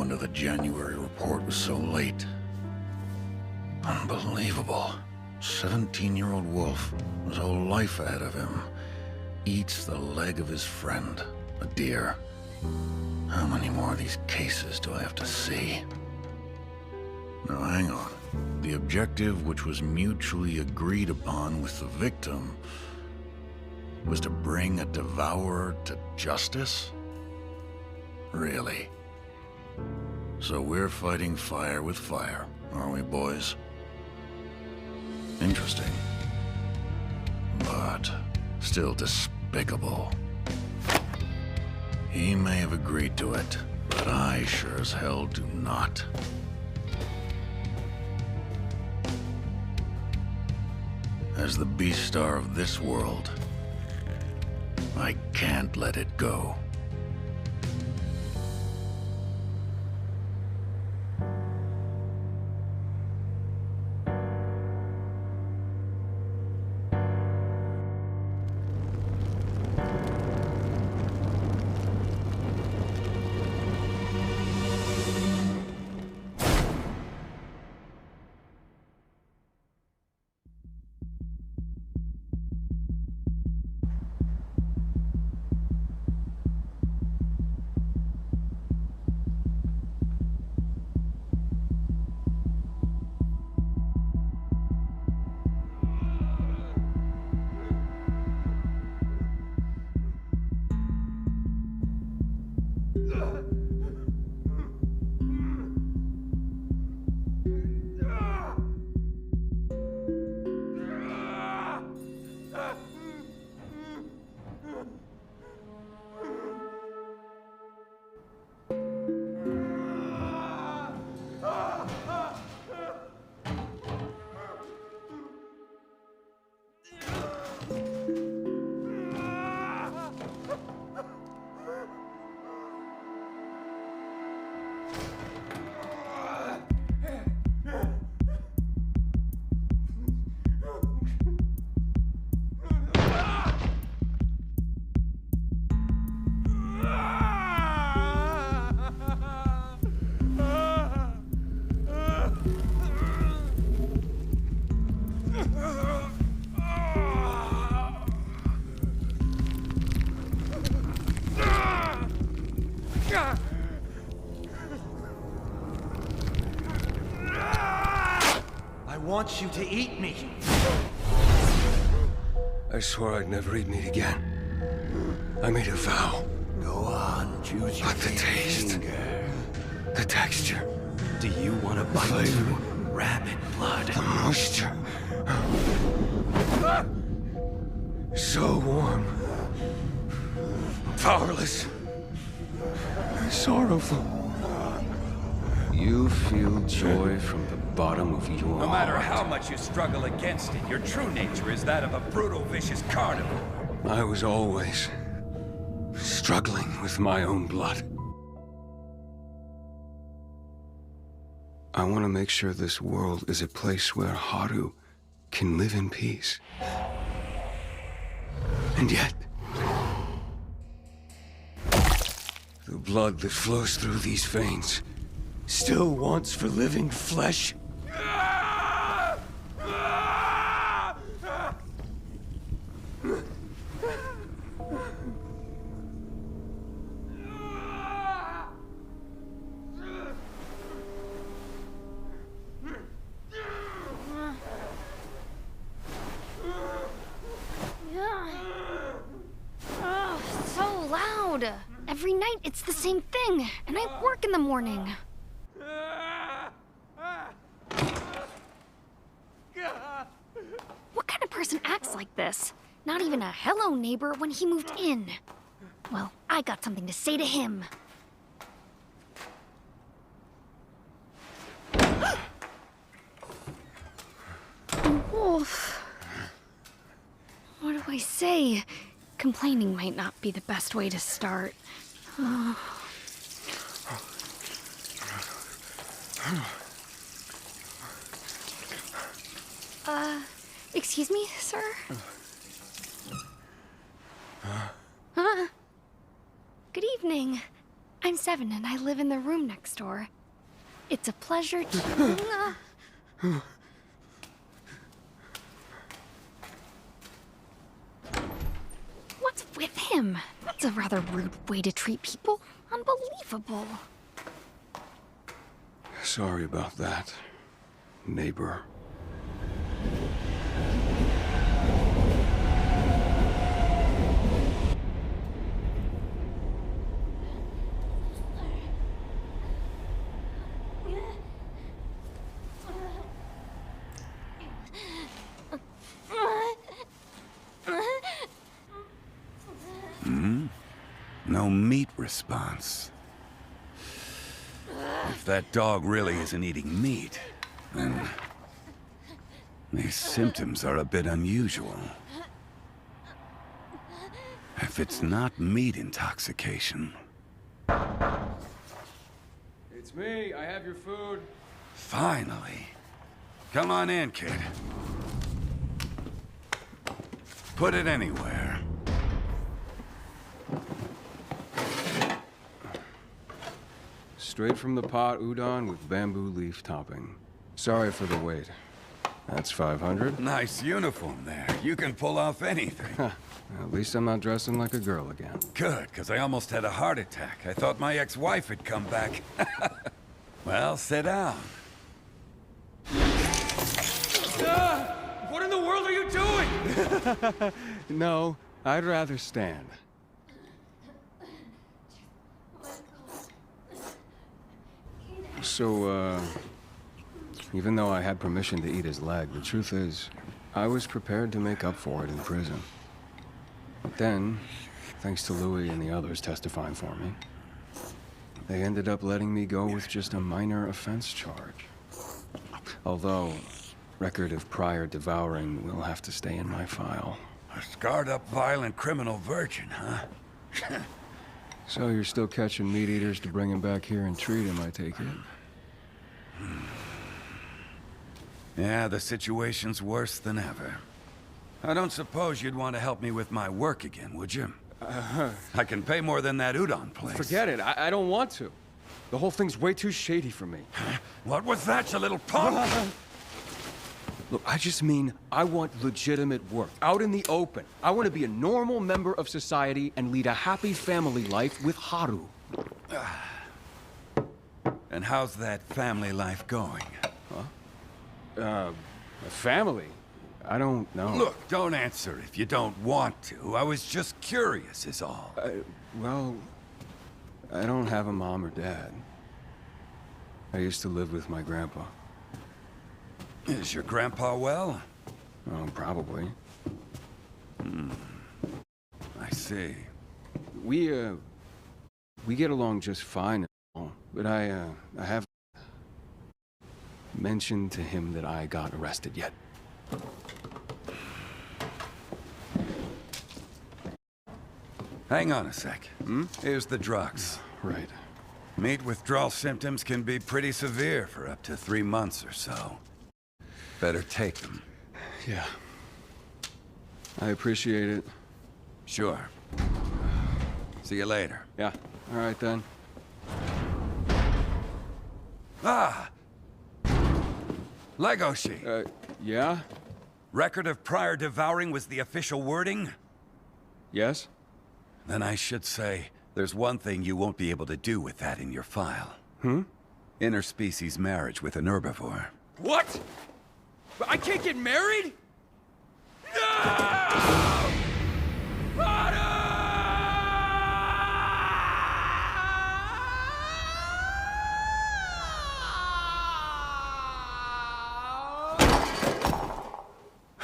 wonder the January report was so late. Unbelievable. 17-year-old Wolf, his whole life ahead of him, eats the leg of his friend, a deer. How many more of these cases do I have to see? Now hang on. The objective, which was mutually agreed upon with the victim, was to bring a devourer to justice? Really? So we're fighting fire with fire, are we, boys? Interesting. But still despicable. He may have agreed to it, but I sure as hell do not. As the beast star of this world, I can't let it go. I want you to eat me. I swore I'd never eat meat again. I made a vow. Go on, choose your But the taste, finger. the texture, Do you want to bite flavor, rabbit blood? the moisture. So warm. Powerless. Sorrowful. You feel joy from the bottom of your No matter heart. how much you struggle against it, your true nature is that of a brutal, vicious carnivore. I was always struggling with my own blood. I want to make sure this world is a place where Haru can live in peace. And yet, the blood that flows through these veins still wants for living flesh. Oh, so loud. Every night it's the same thing, and I work in the morning. What kind of person acts like this? Not even a hello neighbor when he moved in. Well, I got something to say to him. Wolf. What do I say? Complaining might not be the best way to start. Excuse me, sir? Huh? Good evening. I'm 27 and I live in the room next door. It's a pleasure to... What's with him? That's a rather rude way to treat people. Unbelievable. Sorry about that, neighbor. No meat response. If that dog really isn't eating meat, then these symptoms are a bit unusual. If it's not meat intoxication... It's me. I have your food. Finally. Come on in, kid. Put it anywhere. Straight from the pot udon with bamboo leaf topping. Sorry for the wait. That's 500. Nice uniform there. You can pull off anything. At least I'm not dressing like a girl again. Good, because I almost had a heart attack. I thought my ex-wife had come back. Well, sit down. What in the world are you doing? No, I'd rather stand. So, even though I had permission to eat his leg, the truth is, I was prepared to make up for it in prison. But then, thanks to Louis and the others testifying for me, they ended up letting me go with just a minor offense charge. Although, record of prior devouring will have to stay in my file. A scarred-up violent criminal virgin, huh? So you're still catching meat eaters to bring him back here and treat him, I take it? Yeah, the situation's worse than ever. I don't suppose you'd want to help me with my work again, would you? I can pay more than that udon place. Forget it. I don't want to. The whole thing's way too shady for me. What was that, you little punk? Look, I just mean I want legitimate work, out in the open. I want to be a normal member of society and lead a happy family life with Haru. And how's that family life going? A family? I don't know. Look, don't answer if you don't want to. I was just curious is all. Well, I don't have a mom or dad. I used to live with my grandpa. Is your grandpa well? Oh, probably. I see. We get along just fine, but I haven't mentioned to him that I got arrested yet. Hang on a sec. Here's the drugs. Right. Meat withdrawal symptoms can be pretty severe for up to 3 months or so. Better take them. Yeah. I appreciate it. Sure. See you later. Yeah. All right, then. Ah! Legoshi. Yeah? Record of prior devouring was the official wording? Yes? Then I should say, there's one thing you won't be able to do with that in your file. Interspecies marriage with an herbivore. What? I can't get married? No!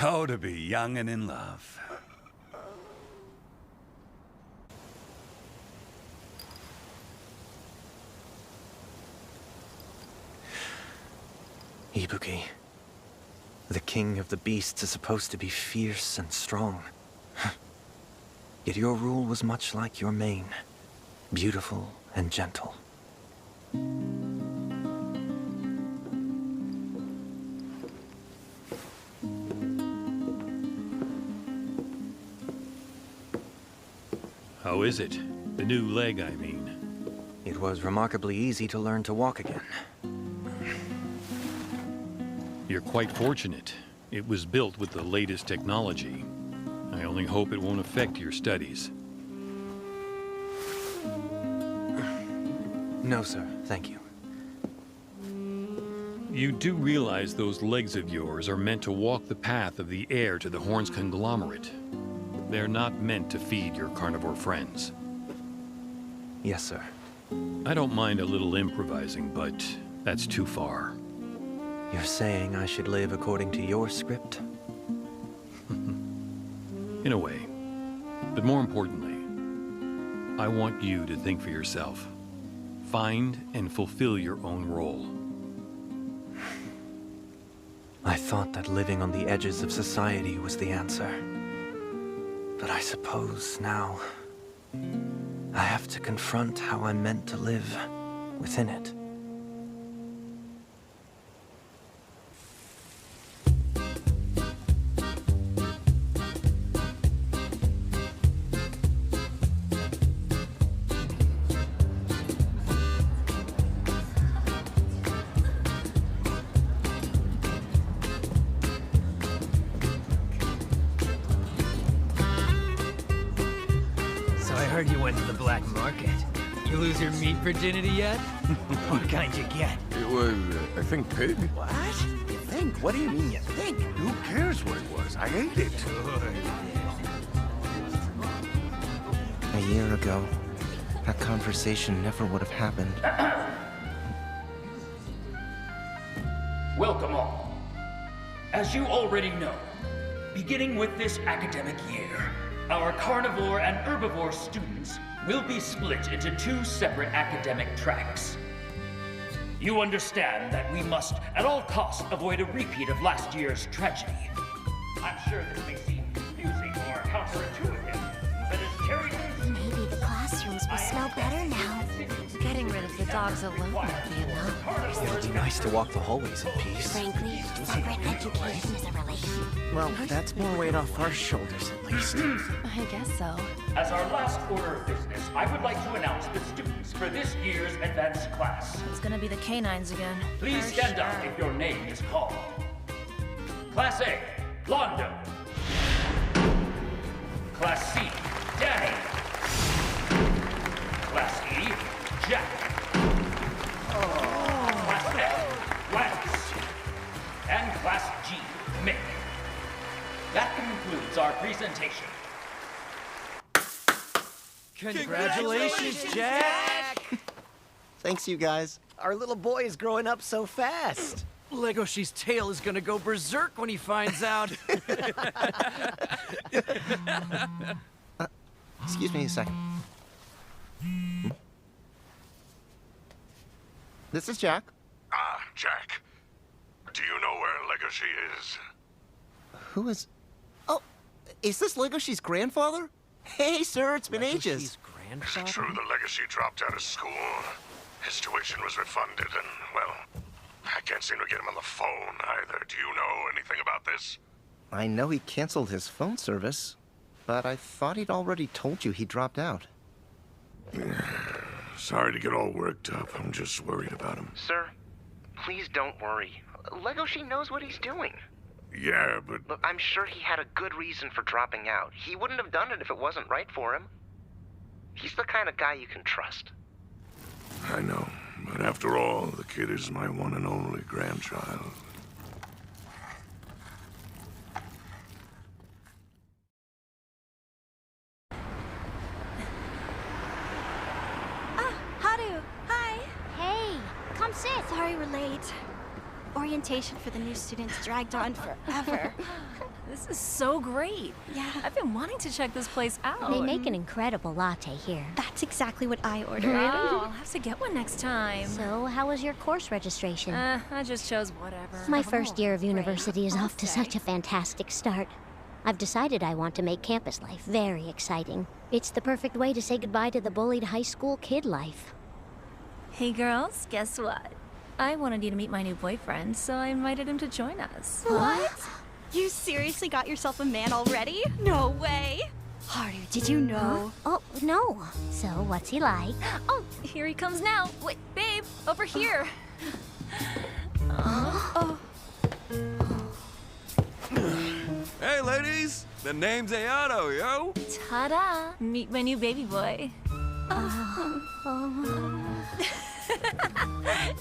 Oh, to be young and in love. Ibuki. The king of the beasts is supposed to be fierce and strong. Yet your rule was much like your mane. Beautiful and gentle. How is it? The new leg, I mean. It It was remarkably easy to learn to walk again. You're quite fortunate. It was built with the latest technology. I only hope it won't affect your studies. No, sir. Thank you. You do realize those legs of yours are meant to walk the path of the heir to the Horn's conglomerate. They're not meant to feed your carnivore friends. Yes, sir. I don't mind a little improvising, but that's too far. You're saying I should live according to your script? In a way. But more importantly, I want you to think for yourself. Find and fulfill your own role. I thought that living on the edges of society was the answer. But I suppose now I have to confront how I'm meant to live within it. I heard you went to the black market. You lose your meat virginity yet? What kind you get? It was, I think, pig. What? You think? What do you mean you think? Who cares what it was? I ate it. A year ago, that conversation never would have happened. Welcome all. As you already know, beginning with this academic year, our carnivore and herbivore students will be split into two separate academic tracks. You understand that we must, at all costs, avoid a repeat of last year's tragedy. I'm sure this may seem confusing or counterintuitive, but as carried Maybe the classrooms will smell better now. Getting rid of the dogs alone won't be enough. It would be nice to walk the hallways in peace. Frankly, separate education is a relief. Well, that's more weight off our shoulders, at least. I guess so. As our last order of business, I would like to announce the students for this year's advanced class. It's gonna be the canines again. Please stand up if your name is called. Class A, Londo. Class C, Danny. Class E, Jack. Class F, Lance. And Class G, Mick. That concludes our presentation. Congratulations, Jack! Thanks, you guys. Our little boy is growing up so fast. Legoshi's tail is gonna go berserk when he finds out. Excuse me a second. This is Jack. Ah, Jack. Do you know where Legacy is? Who is... Oh, is this Legoshi's grandfather? Hey, sir, it's been ages. Is it true the Legacy dropped out of school? His tuition was refunded and, well, I can't seem to get him on the phone either. Do you know anything about this? I know he canceled his phone service, but I thought he'd already told you he dropped out. Sorry to get all worked up. I'm just worried about him. Sir, please don't worry. Legoshi knows what he's doing. Yeah, but... Look, I'm sure he had a good reason for dropping out. He wouldn't have done it if it wasn't right for him. He's the kind of guy you can trust. I know. But after all, the kid is my one and only grandchild. Haru, hi. Hey, come sit. Sorry we're late. Orientation for the new students dragged on forever. This is so great. Yeah. I've been wanting to check this place out. They make an incredible latte here. That's exactly what I ordered. Oh, I'll have to get one next time. So, how was your course registration? I just chose whatever. My first year of university is off to such a fantastic start. I've decided I want to make campus life very exciting. It's the perfect way to say goodbye to the bullied high school kid life. Hey girls, guess what? I wanted you to meet my new boyfriend, so I invited him to join us. What? You seriously got yourself a man already? No way! Haru, did you know? Oh, no. So, what's he like? Oh, here he comes now. Wait, babe, over here. Hey, ladies! The name's Ayato, yo! Ta-da! Meet my new baby boy.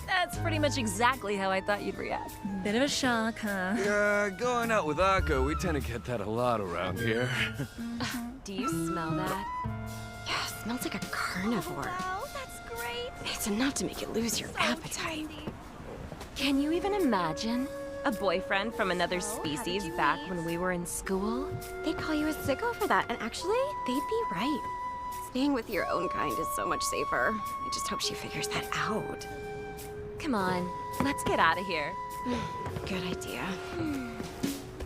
That's pretty much exactly how I thought you'd react. Bit of a shock, huh? Yeah, going out with Akko, we tend to get that a lot around here. Do you smell that? Yeah, it smells like a carnivore. Oh, that's great. It's enough to make you lose your appetite. Can you even imagine? A boyfriend from another species back when we were in school? They'd call you a sicko for that, and actually, they'd be right. Staying with your own kind is so much safer. I just hope she figures that out. Come on, let's get out of here. Good idea.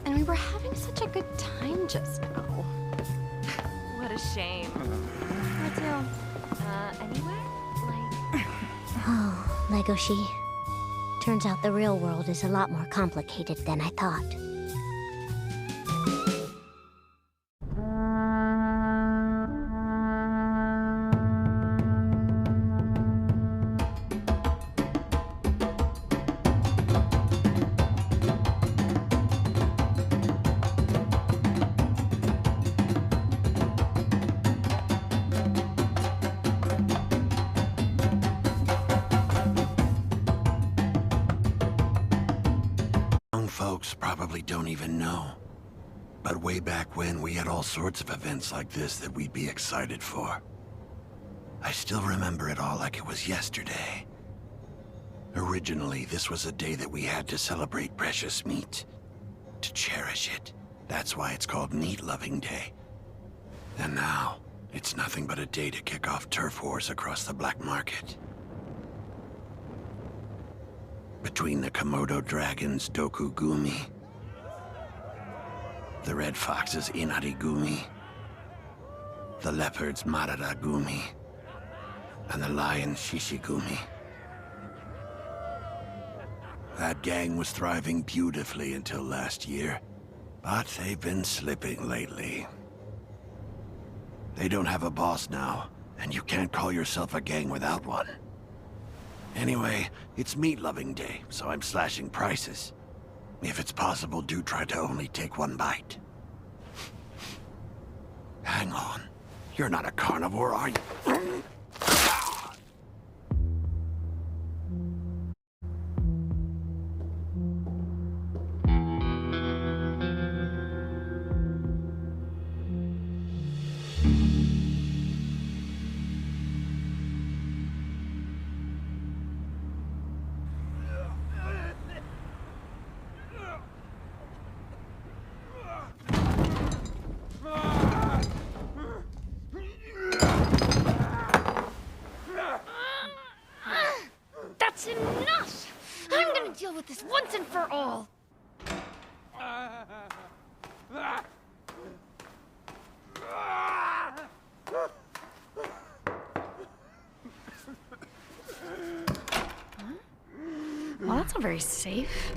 And we were having such a good time just now. What a shame. What to? Anywhere? Like... Oh, Legoshi. Turns out the real world is a lot more complicated than I thought. Folks probably don't even know. But way back when, we had all sorts of events like this that we'd be excited for. I still remember it all like it was yesterday. Originally, this was a day that we had to celebrate precious meat. To cherish it. That's why it's called Meat Loving Day. And now, it's nothing but a day to kick off turf wars across the black market. Between the Komodo dragon's Dokugumi, the red fox's Inarigumi, the leopard's Mararagumi, and the lion's Shishigumi. That gang was thriving beautifully until last year, but they've been slipping lately. They don't have a boss now, and you can't call yourself a gang without one. Anyway, it's Meat Loving Day, so I'm slashing prices. If it's possible, do try to only take one bite. Hang on. You're not a carnivore, are you? That's enough! I'm gonna deal with this once and for all! Well, that's not very safe.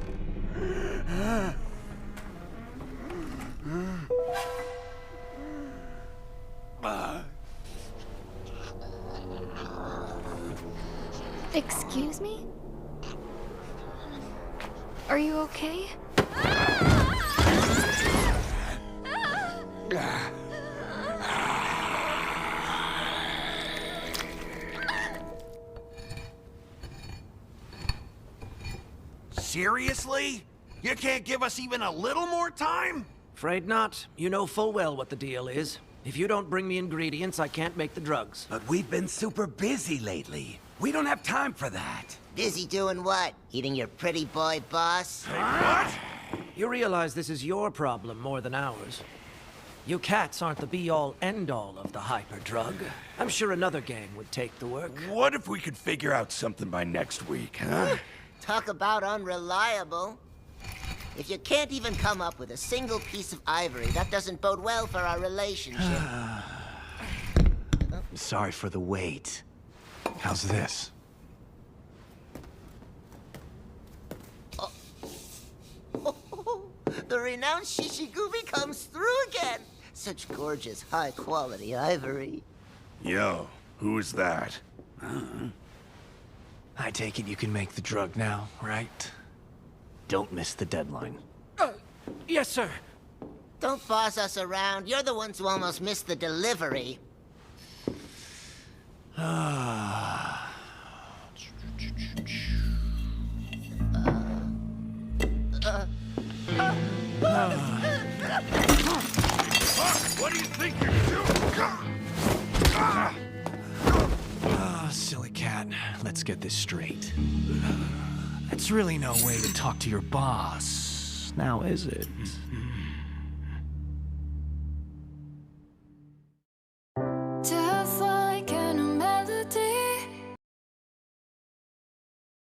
Excuse me? Are you okay? Seriously? You can't give us even a little more time? Afraid not. You know full well what the deal is. If you don't bring me ingredients, I can't make the drugs. But we've been super busy lately. We don't have time for that. Busy doing what? Eating your pretty boy boss? What? You realize this is your problem more than ours. You cats aren't the be-all, end-all of the hyper drug. I'm sure another gang would take the work. What if we could figure out something by next week, huh? Talk about unreliable. If you can't even come up with a single piece of ivory, that doesn't bode well for our relationship. I'm sorry for the wait. How's this? The renowned Shishigumi comes through again. Such gorgeous, high-quality ivory. Yo, who's that? I take it you can make the drug now, right? Don't miss the deadline. Yes, sir. Don't boss us around. You're the ones who almost missed the delivery. What do you think you're doing? Silly cat. Let's get this straight. That's really no way to talk to your boss, now is it?